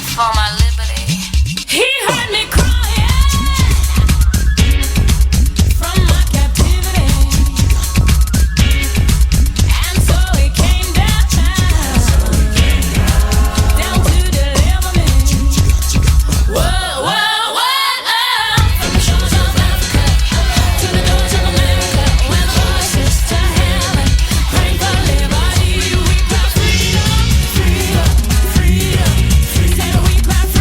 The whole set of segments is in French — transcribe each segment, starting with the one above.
for my liberty. He heard me crying. Freedom, freedom, freedom.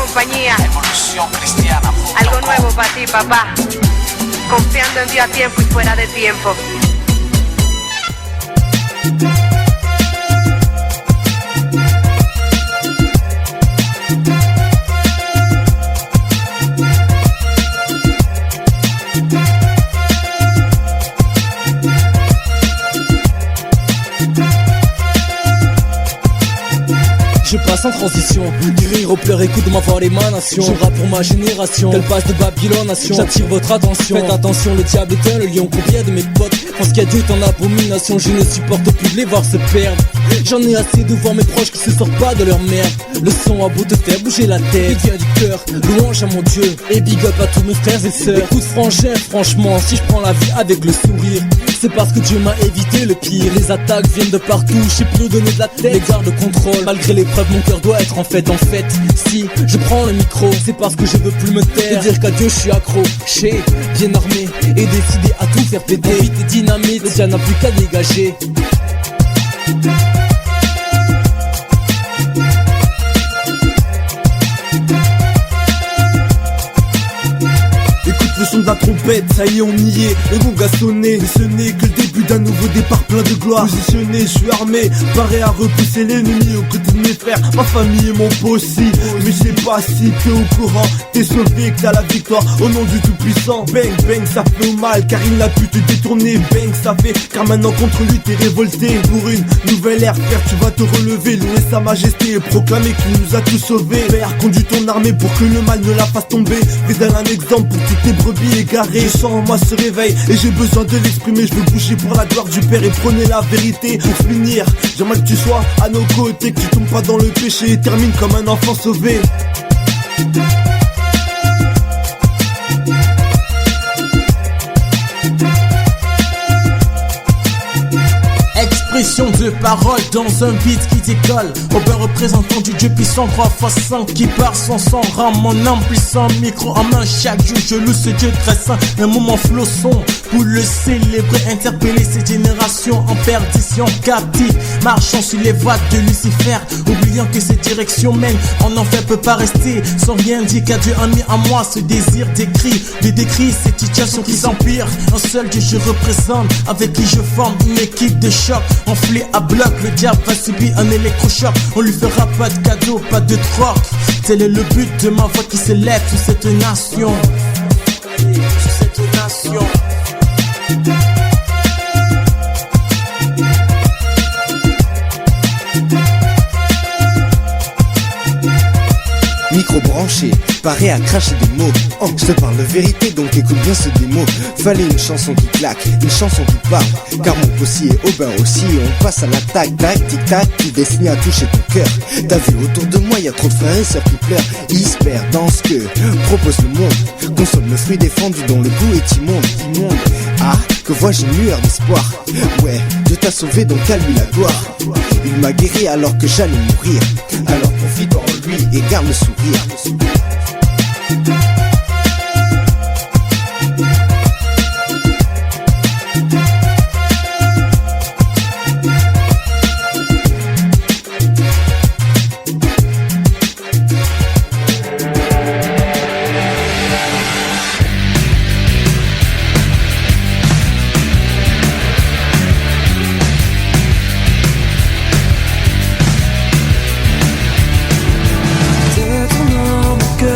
compañía. Evolución cristiana. Algo nuevo para ti, papá. Confiando en Dios a tiempo y fuera de tiempo. Je passe en transition, du rire aux pleurs, écoute ma voix l'émanation. Je rappe pour ma génération, qu'elle passe de Babylone nation. J'attire votre attention, faites attention, le diable est un, le lion. Combien de mes potes pensent qu'il y a Dieu est en abomination. Je ne supporte plus de les voir se perdre. J'en ai assez de voir mes proches qui se sortent pas de leur merde. Le son a beau te faire bouger la tête, il vient du cœur, louange à mon Dieu. Et big up à tous mes frères et sœurs. Écoute frangin, franchement, si je prends la vie avec le sourire, c'est parce que Dieu m'a évité le pire. Les attaques viennent de partout, je sais plus où donner de la tête. Les gardes contrôle, malgré l'épreuve mon cœur doit être en fait. Si je prends le micro, c'est parce que je veux plus me taire. De dire qu'à Dieu je suis accro, j'ai bien armé et décidé à tout faire péter. Vite et dynamite, le diable n'a plus qu'à dégager. Le son de la trompette, ça y est on y est, le gong a sonné. Mais ce n'est que le début d'un nouveau départ plein de gloire. Positionné, je suis armé, paré à repousser l'ennemi aux côtés de mes frères, ma famille et mon pot aussi. Mais je sais pas si t'es au courant, t'es sauvé, que t'as la victoire au nom du tout-puissant. Bang bang ça fait mal car il n'a pu te détourner. Bang ça fait car maintenant contre lui t'es révolté. Pour une nouvelle ère frère tu vas te relever, louer sa majesté et proclamer qu'il nous a tous sauvés. Père conduis ton armée pour que le mal ne la fasse tomber. Fais-elle un exemple pour toutes tes brebis égarées. Je sens en moi ce réveil et j'ai besoin de l'exprimer. Je veux bouger pour la gloire du Père et prôner la vérité. Pour finir, j'aimerais que tu sois à nos côtés, que tu tombes pas dans le péché et termine comme un enfant sauvé. Expression de parole dans un beat qui décolle. Robin représentant du Dieu puissant 3x5 qui part sans sang. Rend mon âme puissant, micro en main chaque jour. Je loue ce Dieu très saint, un moment flosson pour le célébrer, interpeller cette génération en perdition, captive, marchant sur les voies de Lucifer, oubliant que cette direction mène en enfer peut pas rester sans rien dire qu'à Dieu a mis en moi ce désir d'écrit, de décrire cette situation qui s'empire. Un seul Dieu je représente, avec qui je forme une équipe de choc. Enflé à bloc, le diable va subir un électrochoc. On lui fera pas de cadeau, pas de troc. Tel est le but de ma voix qui s'élève sur cette nation. Sur cette nation. Micro branché, paré à cracher des mots. Oh, je te parle de vérité, donc écoute bien ce démo. Fallait une chanson qui claque, une chanson qui parle. Car mon possi est au bain aussi. On passe à l'attaque, tac, tic tac, qui destine à toucher ton cœur. T'as vu autour de moi, y a trop de frères et sœurs qui pleurent. Ils se perdent dans ce que propose le monde. Consomme le fruit défendu dont le goût est immonde, immonde. Ah, que vois-je une lueur d'espoir. Ouais, Dieu t'a sauvé donc à lui la gloire. Il m'a guéri alors que j'allais mourir. Alors profite en lui et garde le sourire. C'est ton nom que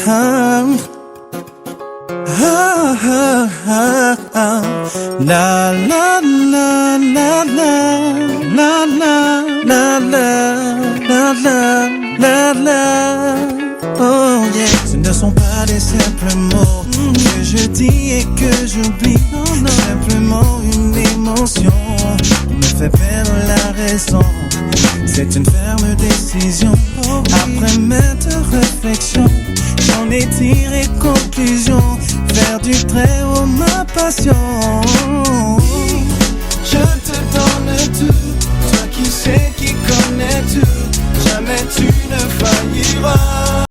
La la la la la la la la la la. Oh yeah. Ce ne sont pas des simples mots que je dis et que j'oublie. Simplement une émotion qui me fait perdre la raison. C'est une ferme décision. Après maintes réflexions, j'en ai tiré conclusion. Faire du très haut ma passion. Je te donne tout, toi qui sais, qui connais tout. Jamais tu ne failliras.